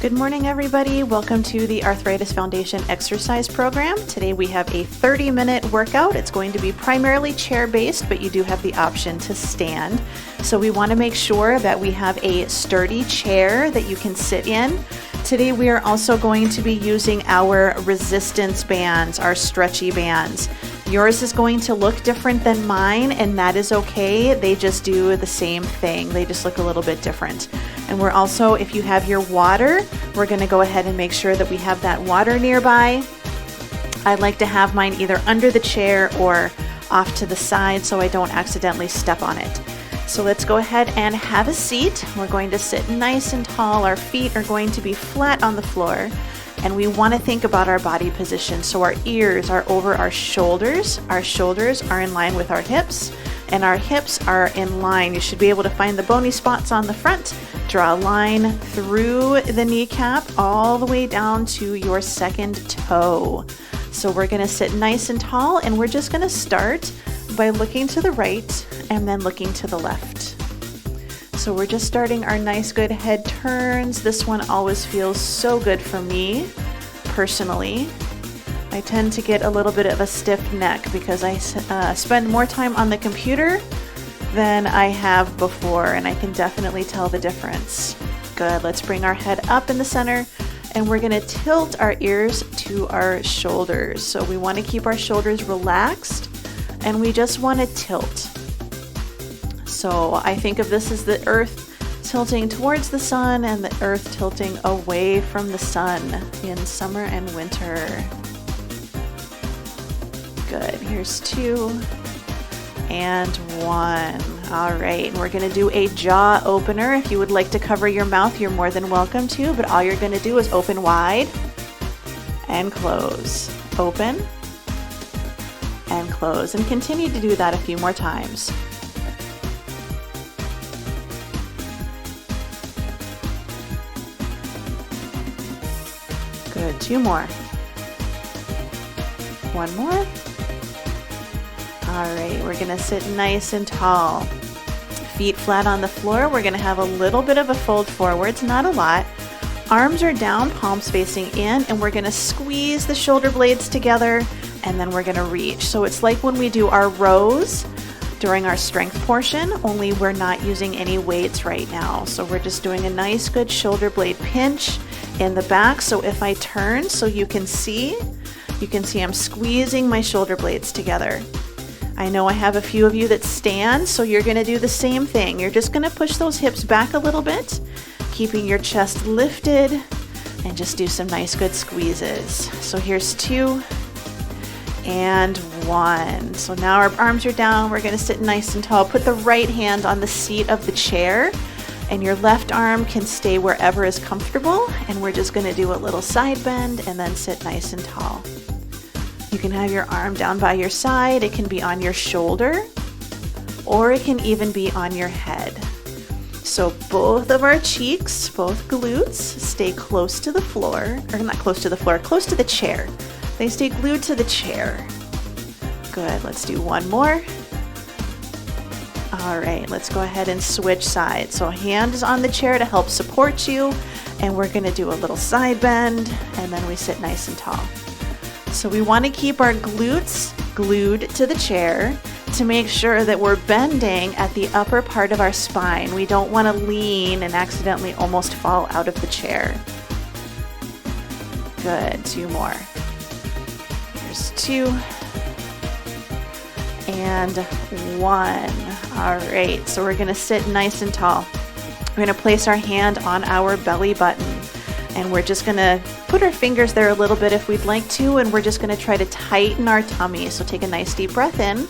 Good morning, everybody. Welcome to the Arthritis Foundation Exercise Program. Today we have a 30-minute workout. It's going to be primarily chair-based, but you do have the option to stand. So we want to make sure that we have a sturdy chair that you can sit in. Today we are also going to be using our resistance bands, our stretchy bands. Yours is going to look different than mine, and that is okay. They just do the same thing. They just look a little bit different. And we're also, if you have your water, we're going to go ahead and make sure that we have that water nearby. I like to have mine either under the chair or off to the side so I don't accidentally step on it. So let's go ahead and have a seat. We're going to sit nice and tall. Our feet are going to be flat on the floor. And we want to think about our body position. So our ears are over our shoulders are in line with our hips, and our hips are in line. You should be able to find the bony spots on the front. Draw a line through the kneecap all the way down to your second toe. So we're going to sit nice and tall, and we're just going to start by looking to the right and then looking to the left. So we're just starting our nice good head turns. This one always feels so good for me, personally. I tend to get a little bit of a stiff neck because I spend more time on the computer than I have before, and I can definitely tell the difference. Good, let's bring our head up in the center, and we're gonna tilt our ears to our shoulders. So we wanna keep our shoulders relaxed, and we just wanna tilt. So I think of this as the earth tilting towards the sun and the earth tilting away from the sun in summer and winter. Good, here's 2 and 1. All right, and we're gonna do a jaw opener. If you would like to cover your mouth, you're more than welcome to, but all you're gonna do is open wide and close. Open and close, and continue to do that a few more times. Good, 2 more. 1 more. All right, we're gonna sit nice and tall. Feet flat on the floor. We're gonna have a little bit of a fold forwards, not a lot. Arms are down, palms facing in, and we're gonna squeeze the shoulder blades together, and then we're gonna reach. So it's like when we do our rows during our strength portion, only we're not using any weights right now. So we're just doing a nice good shoulder blade pinch in the back. So if I turn so you can see I'm squeezing my shoulder blades together. I know I have a few of you that stand, so you're gonna do the same thing. You're just gonna push those hips back a little bit, keeping your chest lifted, and just do some nice good squeezes. So here's 2 and 1. So now our arms are down. We're gonna sit nice and tall. Put the right hand on the seat of the chair, and your left arm can stay wherever is comfortable. And we're just gonna do a little side bend and then sit nice and tall. You can have your arm down by your side. It can be on your shoulder, or it can even be on your head. So both of our cheeks, both glutes, stay close to the floor, or not close to the floor, close to the chair. They stay glued to the chair. Good, let's do 1 more. All right, let's go ahead and switch sides. So hand is on the chair to help support you, and we're gonna do a little side bend, and then we sit nice and tall. So we wanna keep our glutes glued to the chair to make sure that we're bending at the upper part of our spine. We don't wanna lean and accidentally almost fall out of the chair. Good, 2 more. Here's 2 and 1. All right, so we're gonna sit nice and tall. We're gonna place our hand on our belly button, and we're just gonna put our fingers there a little bit if we'd like to, and we're just gonna try to tighten our tummy. So take a nice deep breath in.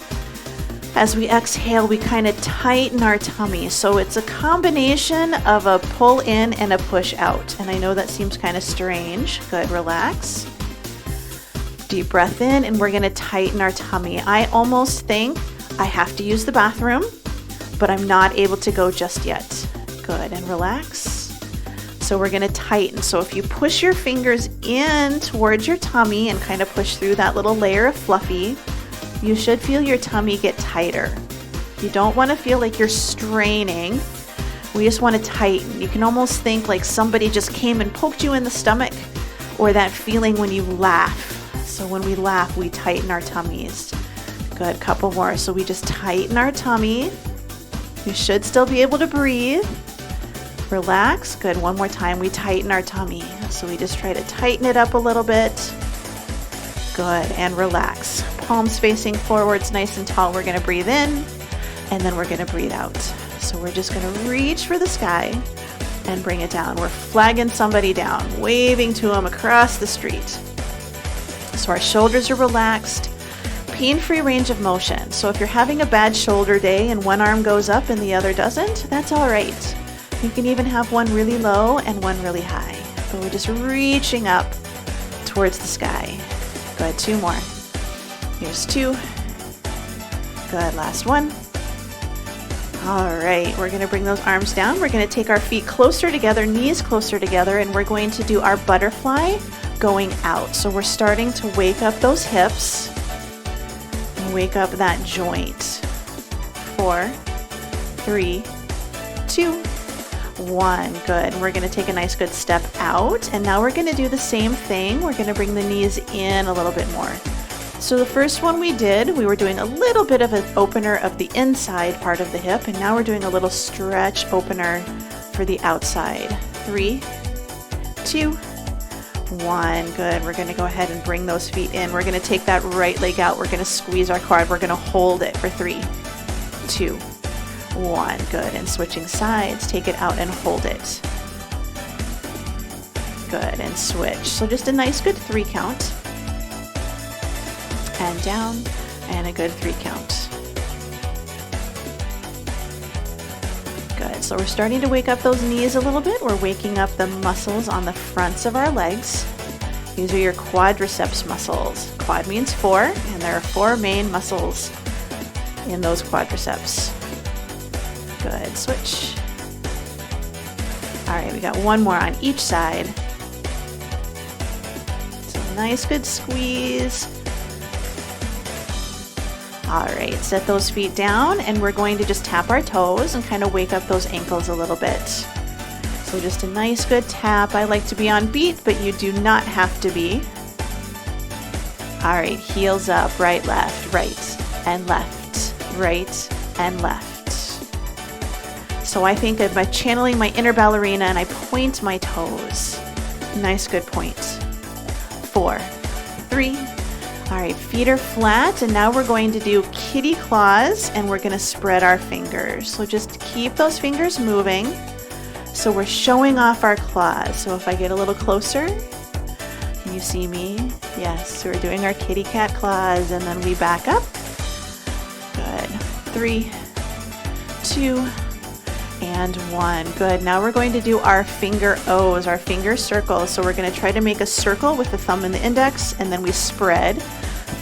As we exhale, we kind of tighten our tummy. So it's a combination of a pull in and a push out. And I know that seems kind of strange. Good, relax. Deep breath in, and we're gonna tighten our tummy. I almost think I have to use the bathroom, but I'm not able to go just yet. Good, and relax. So we're gonna tighten. So if you push your fingers in towards your tummy and kind of push through that little layer of fluffy, you should feel your tummy get tighter. You don't wanna feel like you're straining We just want to tighten. You can almost think like somebody just came and poked you in the stomach, or that feeling when you laugh. So when we laugh, we tighten our tummies. Good, couple more. So we just tighten our tummy. You should still be able to breathe. Relax. Good, one more time. We tighten our tummy. So we just try to tighten it up a little bit. Good, and relax. Palms facing forwards, nice and tall. We're gonna breathe in, and then we're gonna breathe out. So we're just gonna reach for the sky and bring it down. We're flagging somebody down, waving to them across the street. So our shoulders are relaxed, pain-free range of motion. So if you're having a bad shoulder day and one arm goes up and the other doesn't, that's all right. You can even have one really low and one really high. But we're just reaching up towards the sky. Good, two more. Here's two. Good, last one. All right, we're gonna bring those arms down. We're gonna take our feet closer together, knees closer together, and we're going to do our butterfly going out. So we're starting to wake up those hips and wake up that joint. 4, 3, 2, 1. Good. We're going to take a nice good step out, and now we're going to do the same thing. We're going to bring the knees in a little bit more. So the first one we did, we were doing a little bit of an opener of the inside part of the hip, and now we're doing a little stretch opener for the outside. 3, 2, 1. Good. We're going to go ahead and bring those feet in. We're going to take that right leg out. We're going to squeeze our quad. We're going to hold it for 3, 2, 1. Good. And switching sides, take it out and hold it. Good. And switch. So just a nice good 3 count. And down, and a good 3 count. Good. So we're starting to wake up those knees a little bit. We're waking up the muscles on the fronts of our legs. These are your quadriceps muscles. Quad means 4, and there are 4 main muscles in those quadriceps. Good. Switch. All right, we got one more on each side. So nice good squeeze. All right, set those feet down, and we're going to just tap our toes and kind of wake up those ankles a little bit. So just a nice good tap. I like to be on beat, but you do not have to be. All right, heels up, right, and left, right, and left. So I think of my channeling my inner ballerina, and I point my toes. Nice good point. 4, 3, all right, feet are flat, and now we're going to do kitty claws, and we're going to spread our fingers. So just keep those fingers moving. So we're showing off our claws. So if I get a little closer, can you see me? Yes, so we're doing our kitty cat claws, and then we back up. Good. 3, 2, and 1. Good. Now we're going to do our finger O's, our finger circles. So we're going to try to make a circle with the thumb and the index, and then we spread.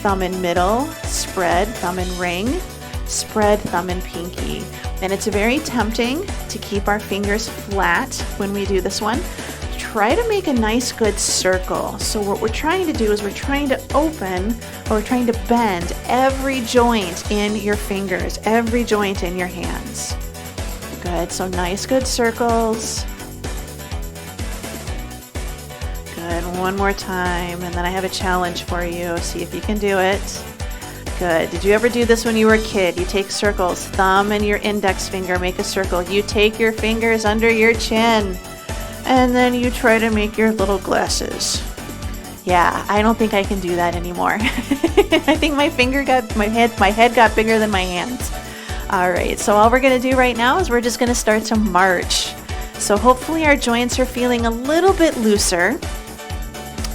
Thumb in middle, spread, thumb in ring, spread, thumb in pinky. And it's very tempting to keep our fingers flat when we do this one. Try to make a nice good circle. So what we're trying to do is we're trying to open, or we're trying to bend every joint in your fingers, every joint in your hands. Good. So nice good circles. Good. One more time, and then I have a challenge for you. See if you can do it. Good. Did you ever do this when you were a kid? You take circles, thumb and your index finger, make a circle. You take your fingers under your chin, and then you try to make your little glasses. Yeah, I don't think I can do that anymore. I think my head got bigger than my hands. All right, so all we're gonna do right now is we're just gonna start to march. So hopefully our joints are feeling a little bit looser,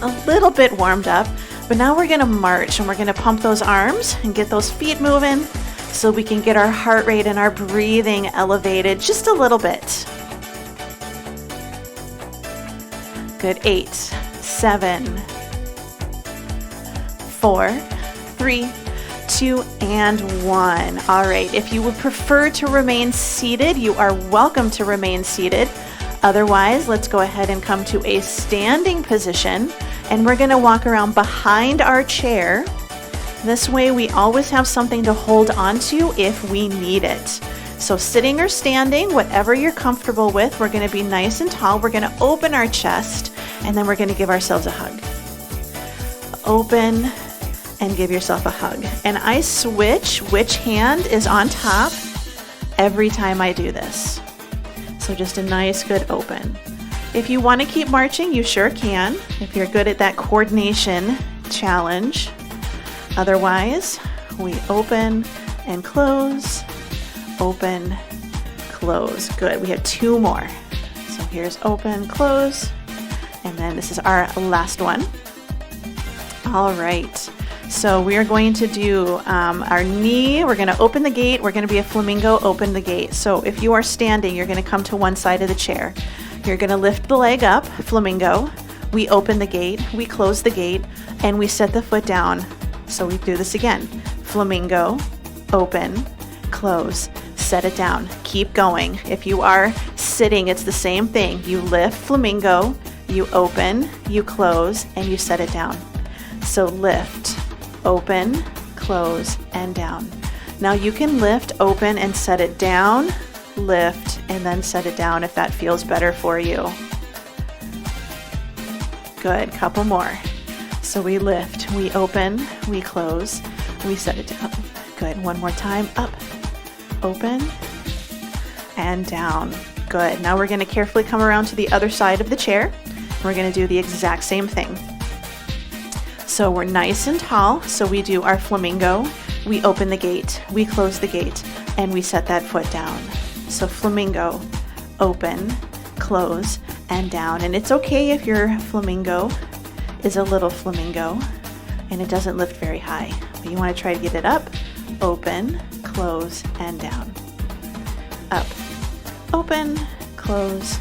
a little bit warmed up, but now we're gonna march, and we're gonna pump those arms and get those feet moving so we can get our heart rate and our breathing elevated just a little bit. Good. 8, 7, 4, 3, 2, and 1. All right, if you would prefer to remain seated, you are welcome to remain seated. Otherwise, let's go ahead and come to a standing position, and we're gonna walk around behind our chair. This way we always have something to hold onto if we need it. So sitting or standing, whatever you're comfortable with, we're going to be nice and tall. We're going to open our chest, and then we're going to give ourselves a hug. Open and give yourself a hug. And I switch which hand is on top every time I do this. So just a nice, good open. If you want to keep marching, you sure can, if you're good at that coordination challenge. Otherwise, we open and close, open, close. Good, we have 2 more. So here's open, close, and then this is our last one. All right, so we are going to do our knee. We're going to open the gate. We're going to be a flamingo, open the gate. So if you are standing, you're going to come to one side of the chair. You're going to lift the leg up, flamingo. We open the gate, we close the gate, and we set the foot down. So we do this again. Flamingo, open, close, set it down. Keep going. If you are sitting, it's the same thing. You lift, flamingo, you open, you close, and you set it down. So lift, open, close, and down. Now you can lift, open, and set it down, lift, and then set it down if that feels better for you. Good, couple more. So we lift, we open, we close, we set it down. Good, one more time, up, open, and down. Good, now we're gonna carefully come around to the other side of the chair. We're gonna do the exact same thing. So we're nice and tall, so we do our flamingo, we open the gate, we close the gate, and we set that foot down. So flamingo, open, close, and down. And it's okay if your flamingo is a little flamingo and it doesn't lift very high, but you want to try to get it up, open, close, and down. Up, open, close,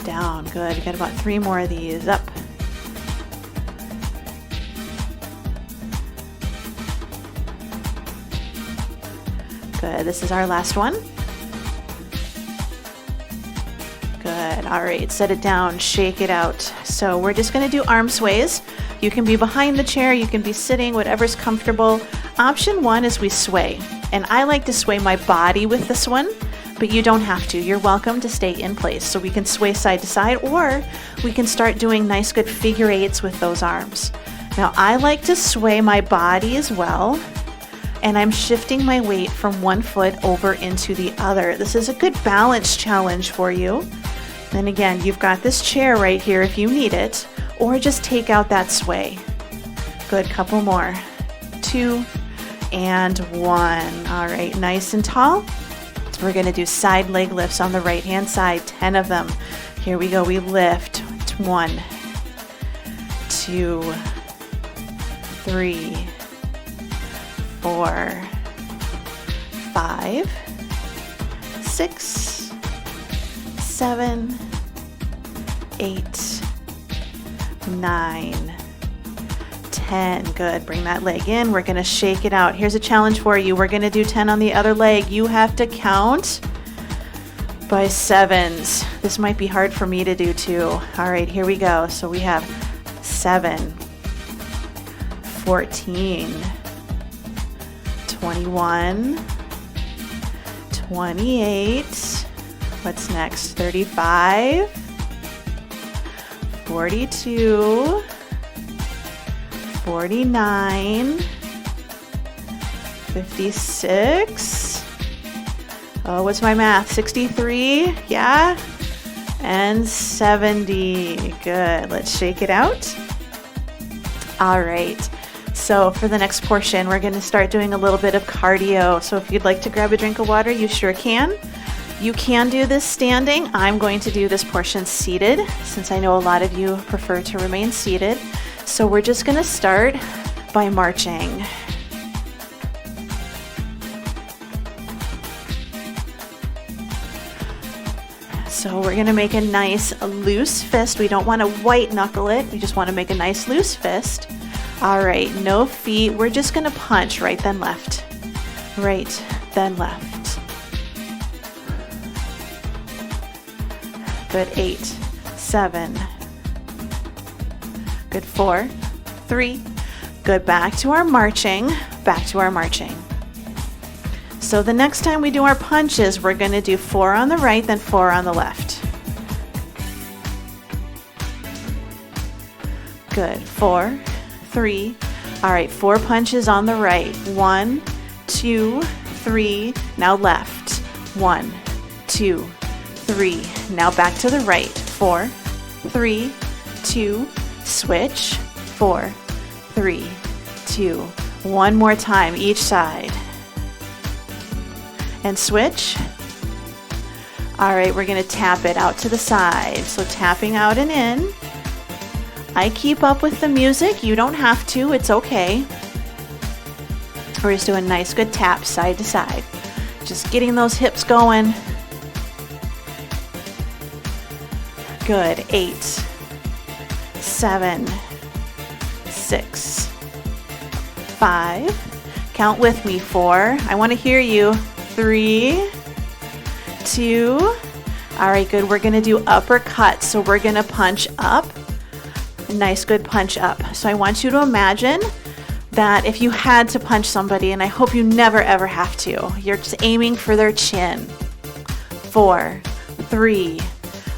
down. Good, we got about 3 more of these. Up, good, this is our last one. Good, all right, set it down, shake it out. So we're just gonna do arm sways. You can be behind the chair, you can be sitting, whatever's comfortable. Option 1 is we sway. And I like to sway my body with this one, but you don't have to. You're welcome to stay in place. So we can sway side to side, or we can start doing nice, good figure 8s with those arms. Now I like to sway my body as well, and I'm shifting my weight from one foot over into the other. This is a good balance challenge for you. Then again, you've got this chair right here if you need it, or just take out that sway. Good, couple more. 2 and 1. All right, nice and tall. We're gonna do side leg lifts on the right-hand side, 10 of them. Here we go, we lift. 1, 2, 3, 4, 5, 6, 7, 8, 9, 10. Good, bring that leg in. We're gonna shake it out. Here's a challenge for you. We're gonna do 10 on the other leg. You have to count by 7s. This might be hard for me to do too. All right, here we go. So we have 7, 14, 21, 28, what's next? 35, 42, 49, 56. Oh, what's my math? 63, yeah? And 70. Good, let's shake it out. All right. So for the next portion, we're going to start doing a little bit of cardio. So if you'd like to grab a drink of water, you sure can. You can do this standing. I'm going to do this portion seated, since I know a lot of you prefer to remain seated. So we're just going to start by marching. So we're going to make a nice loose fist. We don't want to white knuckle it. We just want to make a nice loose fist. All right, no feet. We're just gonna punch right then left. Right then left. Good, 8, 7. Good, 4, 3. Good, back to our marching. Back to our marching. So the next time we do our punches, we're going to do 4 on the right, then 4 on the left. Good. 4, 3. All right, 4 punches on the right. 1, 2, 3. Now left. 1, 2, 3. Now back to the right. 4, 3, 2. Switch. 4, 3, 2. One more time, each side. And switch. All right, we're going to tap it out to the side. So tapping out and in. I keep up with the music. You don't have to. It's okay. We're just doing nice, good taps side to side. Just getting those hips going. Good. 8, 7, 6, 5. Count with me. 4. I want to hear you. 3, 2. All right, good. We're going to do uppercut. So we're going to punch up. Nice, good punch up. So I want you to imagine that if you had to punch somebody, and I hope you never ever have to, you're just aiming for their chin. 4, 3.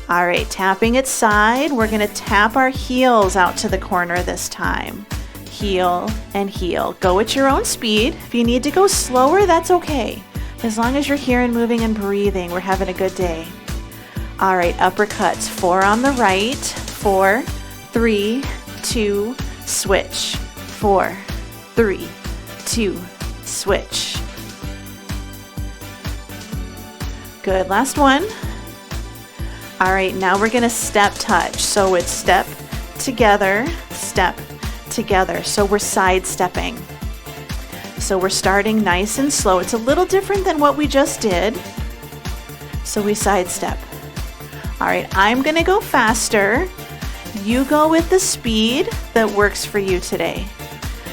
All right, tapping it side. We're going to tap our heels out to the corner this time. Heel and heel. Go at your own speed. If you need to go slower, that's okay. As long as you're here and moving and breathing, we're having a good day. All right, uppercuts. 4 on the right. 4, 3, 2, switch. 4, 3, 2, switch. Good, last one. All right, now we're gonna step touch. So it's step together, step together. So we're sidestepping. So we're starting nice and slow. It's a little different than what we just did. So we sidestep. All right, I'm gonna go faster. You go with the speed that works for you today.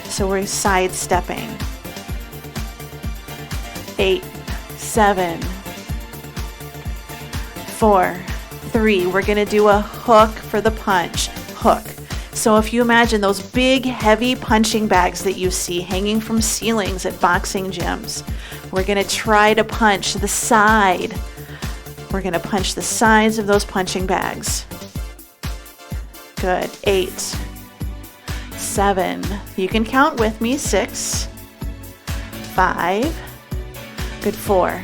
So we're sidestepping. 8, 7, 4, 3. We're gonna do a hook for the punch. Hook. So if you imagine those big, heavy punching bags that you see hanging from ceilings at boxing gyms, we're gonna try to punch the side. We're gonna punch the sides of those punching bags. Good. 8, 7. You can count with me. 6, 5. Good. 4,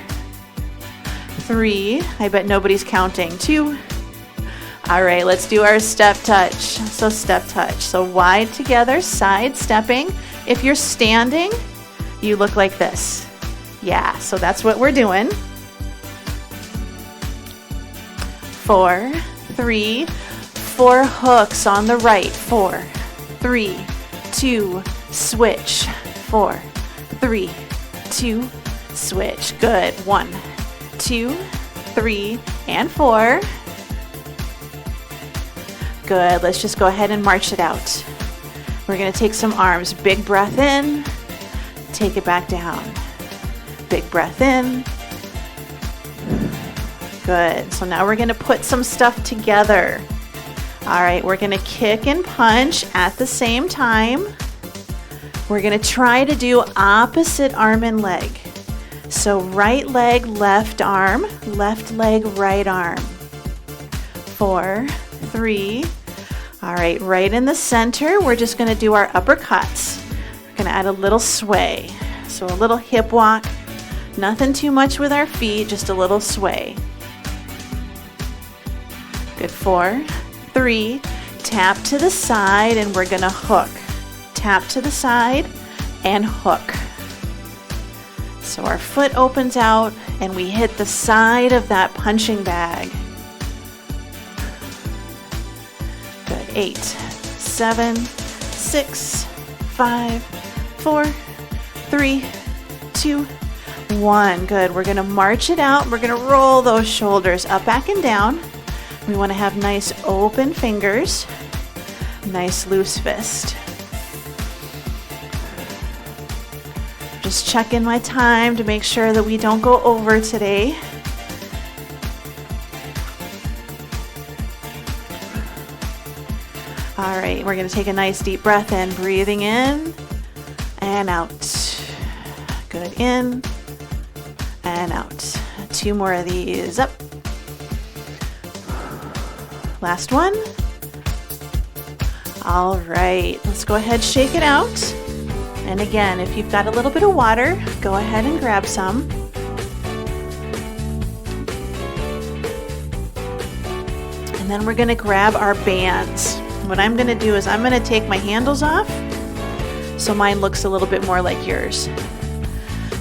3. I bet nobody's counting. 2. All right, let's do our step touch. So step touch. So wide together, side stepping. If you're standing, you look like this. Yeah, so that's what we're doing. 4, 3, 4 hooks on the right. 4, 3, 2, switch. 4, 3, 2, switch. Good. 1, 2, 3, and 4. Good. Let's just go ahead and march it out. We're going to take some arms. Big breath in. Take it back down. Big breath in. Good. So now we're going to put some stuff together. All right, we're going to kick and punch at the same time. We're going to try to do opposite arm and leg. So right leg, left arm, left leg, right arm. 4, 3. All right, right in the center, we're just going to do our uppercuts. We're going to add a little sway. So a little hip walk. Nothing too much with our feet, just a little sway. Good. 4, 3, tap to the side, and we're gonna hook. Tap to the side and hook. So our foot opens out and we hit the side of that punching bag. Good. 8, 7, 6, 5, 4, 3, 2, 1. Good. We're gonna march it out. We're gonna roll those shoulders up, back, and down. We want to have nice open fingers, nice loose fist. Just checking my time to make sure that we don't go over today. All right, we're going to take a nice deep breath in, breathing in and out. Good. In and out. 2 more of these, up. Last one. All right, let's go ahead, shake it out. And again, if you've got a little bit of water, go ahead and grab some. And then we're gonna grab our bands. What I'm gonna do is I'm gonna take my handles off so mine looks a little bit more like yours.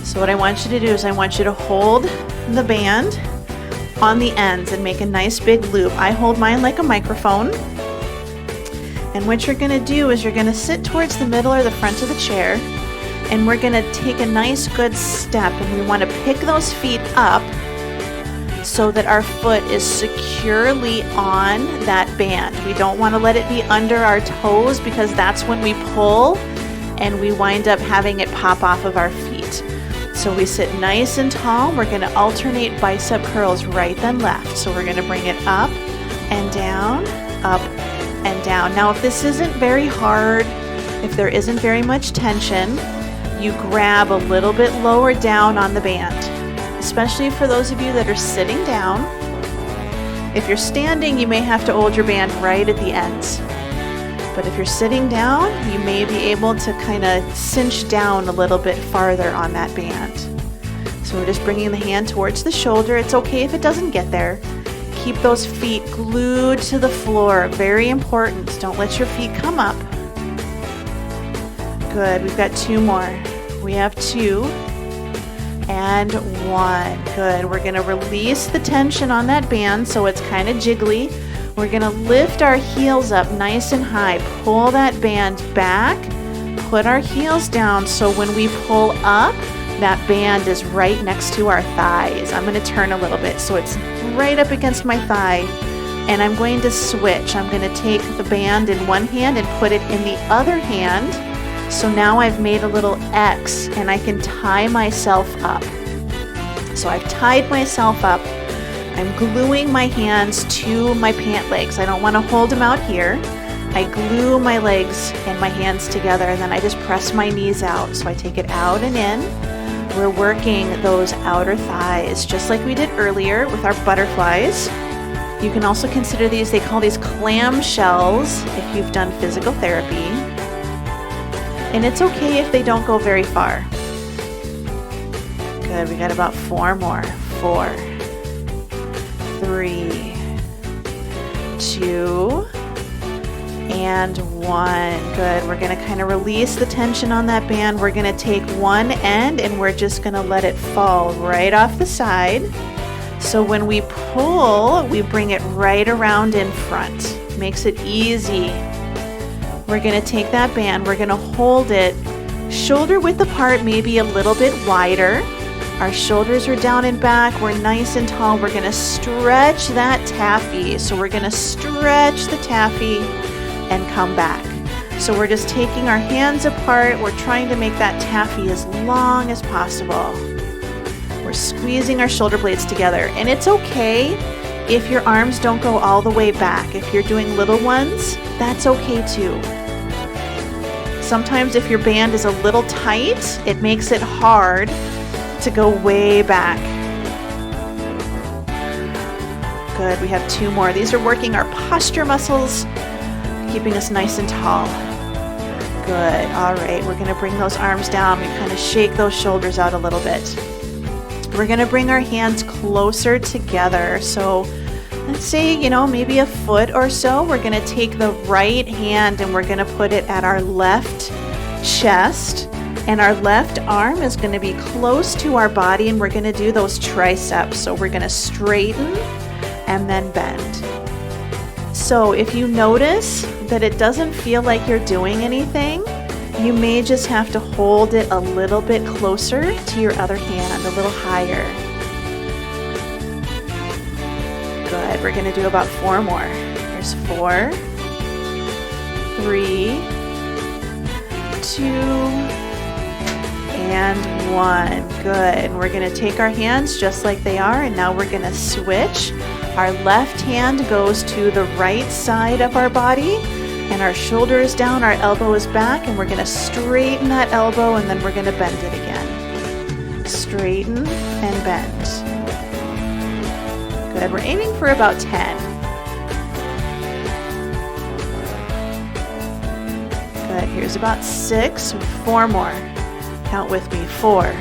So what I want you to do is I want you to hold the band on the ends and make a nice big loop. I hold mine like a microphone. And what you're gonna do is you're gonna sit towards the middle or the front of the chair, and we're gonna take a nice good step, and we wanna pick those feet up so that our foot is securely on that band. We don't wanna let it be under our toes because that's when we pull and we wind up having it pop off of our feet. So we sit nice and tall. We're gonna alternate bicep curls right then left. So we're gonna bring it up and down, up and down. Now, if this isn't very hard, if there isn't very much tension, you grab a little bit lower down on the band, especially for those of you that are sitting down. If you're standing, you may have to hold your band right at the ends. But if you're sitting down, you may be able to kind of cinch down a little bit farther on that band. So we're just bringing the hand towards the shoulder. It's okay if it doesn't get there. Keep those feet glued to the floor. Very important. Don't let your feet come up. Good. We've got 2 more. We have 2 and 1. Good. We're going to release the tension on that band so it's kind of jiggly. We're going to lift our heels up nice and high. Pull that band back. Put our heels down so when we pull up, that band is right next to our thighs. I'm going to turn a little bit so it's right up against my thigh, and I'm going to switch. I'm going to take the band in one hand and put it in the other hand. So now I've made a little X and I can tie myself up. So I've tied myself up. I'm gluing my hands to my pant legs. I don't want to hold them out here. I glue my legs and my hands together, and then I just press my knees out. So I take it out and in. We're working those outer thighs, just like we did earlier with our butterflies. You can also consider these, they call these clamshells if you've done physical therapy. And it's okay if they don't go very far. Good, we got about 4 more. 4, 3, 2, and 1. Good. We're going to kind of release the tension on that band. We're going to take one end and we're just going to let it fall right off the side. So when we pull, we bring it right around in front. Makes it easy. We're going to take that band. We're going to hold it shoulder width apart, maybe a little bit wider. Our shoulders are down and back. We're nice and tall. We're going to stretch that taffy. So we're going to stretch the taffy and come back. So we're just taking our hands apart. We're trying to make that taffy as long as possible. We're squeezing our shoulder blades together. And it's okay if your arms don't go all the way back. If you're doing little ones, that's okay too. Sometimes if your band is a little tight, it makes it hard to go way back. Good, we have 2 more. These are working our posture muscles, keeping us nice and tall. Good, all right, we're gonna bring those arms down. We kind of shake those shoulders out a little bit. We're gonna bring our hands closer together. So let's say, maybe a foot or so. We're gonna take the right hand and we're gonna put it at our left chest. And our left arm is going to be close to our body, and we're going to do those triceps. So we're going to straighten and then bend. So if you notice that it doesn't feel like you're doing anything, you may just have to hold it a little bit closer to your other hand, a little higher. Good. We're going to do about 4 more. There's 4, 3, 2, and 1. Good. We're going to take our hands just like they are, and now we're going to switch. Our left hand goes to the right side of our body, and our shoulder is down, our elbow is back, and we're going to straighten that elbow, and then we're going to bend it again. straighten and bend. Good, we're aiming for about 10. Good, here's about 6, 4 more. Count with me, 4,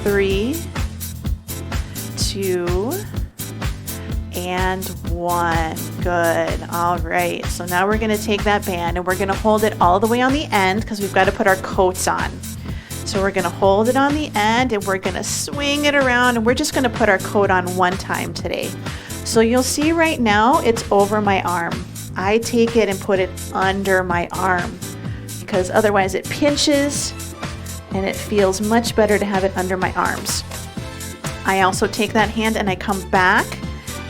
3, 2, and 1. Good. All right. So now we're going to take that band and we're going to hold it all the way on the end because we've got to put our coats on. So we're going to hold it on the end and we're going to swing it around, and we're just going to put our coat on one time today. So you'll see right now it's over my arm. I take it and put it under my arm because otherwise it pinches and it feels much better to have it under my arms. I also take that hand and I come back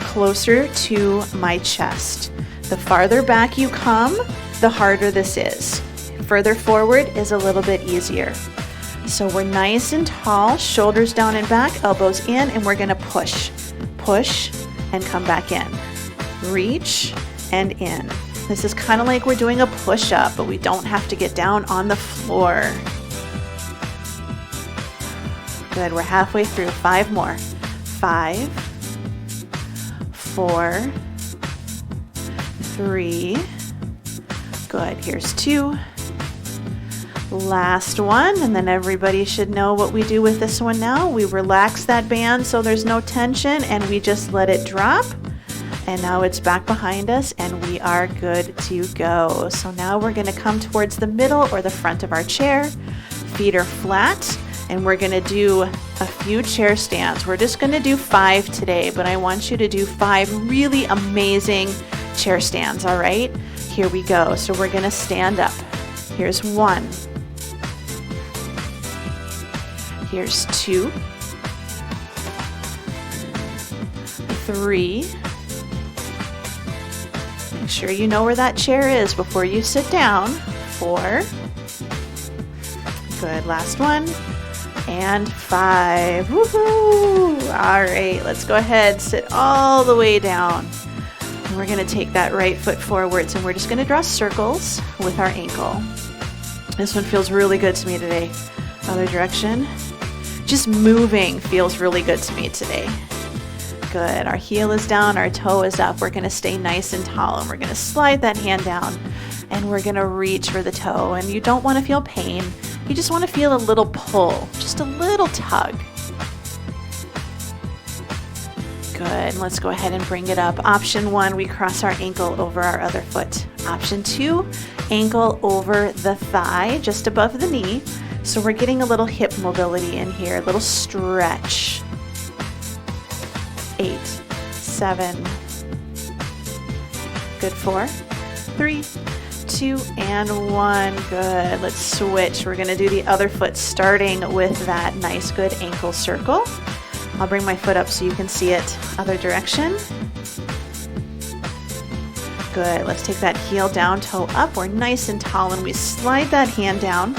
closer to my chest. The farther back you come, the harder this is. Further forward is a little bit easier. So we're nice and tall, shoulders down and back, elbows in, and we're gonna push, push, and come back in. Reach and in. This is kind of like we're doing a push-up, but we don't have to get down on the floor. Good, we're halfway through. 5 more. 5, 4, 3. Good, here's 2. Last one, and then everybody should know what we do with this one now. We relax that band so there's no tension, and we just let it drop. And now it's back behind us and we are good to go. So now we're going to come towards the middle or the front of our chair. Feet are flat, and we're going to do a few chair stands. We're just going to do 5 today, but I want you to do 5 really amazing chair stands, all right? Here we go. So we're going to stand up. Here's 1. Here's 2. 3. Make sure you know where that chair is before you sit down. 4. Good, last one. And 5. Woohoo! All right, let's go ahead, sit all the way down. And we're gonna take that right foot forwards, and we're just gonna draw circles with our ankle. This one feels really good to me today. Other direction. Just moving feels really good to me today. Good, our heel is down, our toe is up. We're gonna stay nice and tall, and we're gonna slide that hand down, and we're gonna reach for the toe. And you don't wanna feel pain. You just wanna feel a little pull, just a little tug. Good, let's go ahead and bring it up. Option 1, we cross our ankle over our other foot. Option 2, ankle over the thigh, just above the knee. So we're getting a little hip mobility in here, a little stretch. 8, 7, good, 4, 3, 2, and 1, good. Let's switch. We're gonna do the other foot starting with that nice good ankle circle. I'll bring my foot up so you can see it. Other direction. Good, let's take that heel down, toe up. We're nice and tall, and we slide that hand down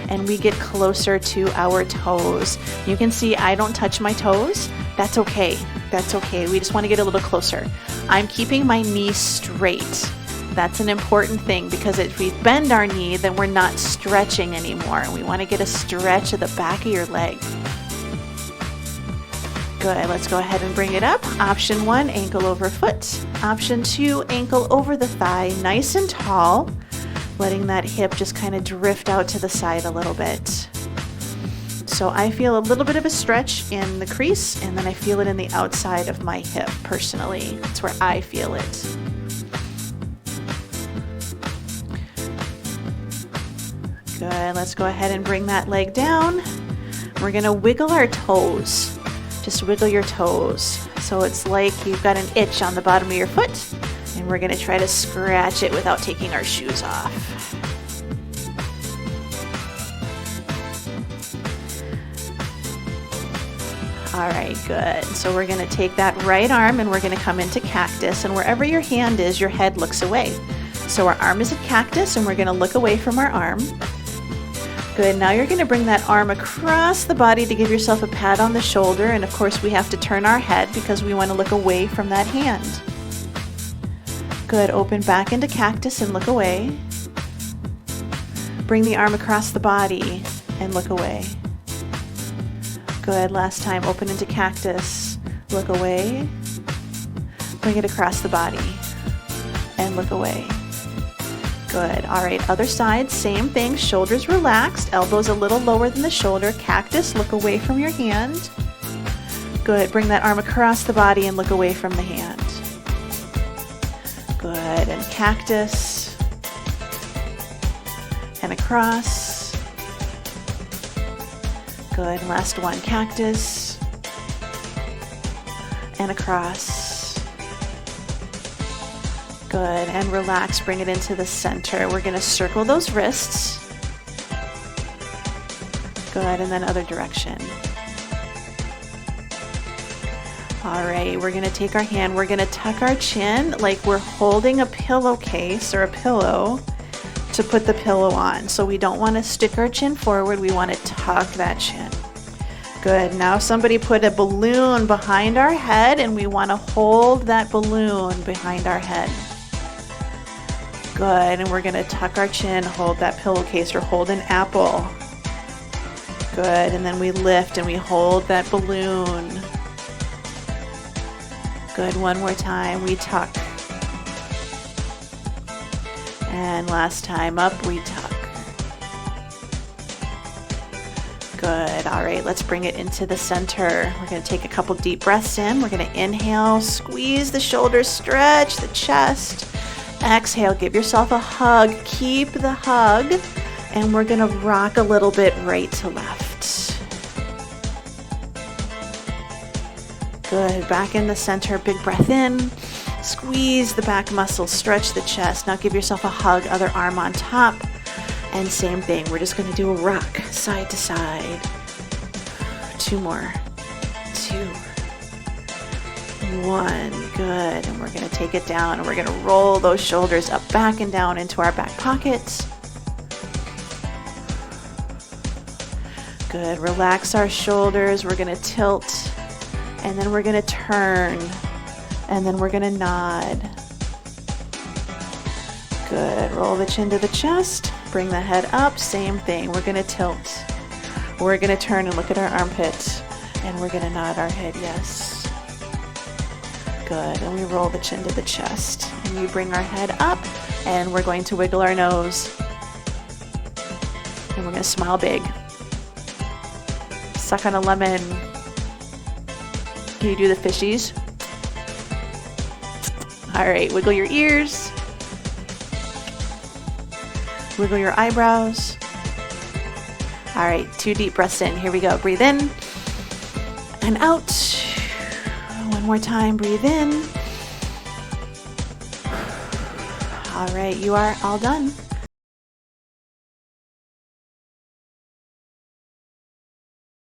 and we get closer to our toes. You can see I don't touch my toes. That's okay. That's okay. We just want to get a little closer. I'm keeping my knee straight. That's an important thing, because if we bend our knee, then we're not stretching anymore. We want to get a stretch at the back of your leg. Good, let's go ahead and bring it up. Option 1, ankle over foot. Option 2, ankle over the thigh, nice and tall, letting that hip just kind of drift out to the side a little bit. So I feel a little bit of a stretch in the crease, and then I feel it in the outside of my hip personally. That's where I feel it. Good, let's go ahead and bring that leg down. We're gonna wiggle our toes. Just wiggle your toes. So it's like you've got an itch on the bottom of your foot, and we're gonna try to scratch it without taking our shoes off. All right, good. So we're gonna take that right arm and we're gonna come into cactus, and wherever your hand is, your head looks away. So our arm is at cactus, and we're gonna look away from our arm. Good, now you're gonna bring that arm across the body to give yourself a pat on the shoulder, and of course we have to turn our head because we wanna look away from that hand. Good, open back into cactus and look away. Bring the arm across the body and look away. Good. Last time. Open into cactus. Look away. Bring it across the body. And look away. Good. All right. Other side. Same thing. Shoulders relaxed. Elbows a little lower than the shoulder. Cactus. Look away from your hand. Good. Bring that arm across the body and look away from the hand. Good. And cactus. And across. Good. Last one. Cactus. And across. Good. And relax. Bring it into the center. We're going to circle those wrists. Good. And then other direction. All right, we're gonna take our hand, we're gonna tuck our chin like we're holding a pillowcase or a pillow to put the pillow on. So we don't wanna stick our chin forward, we wanna tuck that chin. Good, now somebody put a balloon behind our head and we wanna hold that balloon behind our head. Good, and we're gonna tuck our chin, hold that pillowcase or hold an apple. Good, and then we lift and we hold that balloon. Good, one more time, we tuck. And last time up, we tuck. Good, all right, let's bring it into the center. We're gonna take a couple deep breaths in. We're gonna inhale, squeeze the shoulders, stretch the chest. Exhale, give yourself a hug, keep the hug. And we're gonna rock a little bit right to left. Good, back in the center, big breath in, squeeze the back muscles, stretch the chest. Now give yourself a hug, other arm on top, and same thing. We're just gonna do a rock, side to side. 2 more, 2, 1, good. And we're gonna take it down and we're gonna roll those shoulders up, back and down into our back pockets. Good, relax our shoulders, we're gonna tilt. And then we're gonna turn, and then we're gonna nod. Good, roll the chin to the chest, bring the head up, same thing, we're gonna tilt. We're gonna turn and look at our armpit, and we're gonna nod our head, yes. Good, and we roll the chin to the chest, and we bring our head up, and we're going to wiggle our nose. And we're gonna smile big. Suck on a lemon. Can you do the fishies? All right, wiggle your ears. Wiggle your eyebrows. All right, 2 deep breaths in. Here we go. Breathe in and out. One more time, breathe in. All right, you are all done.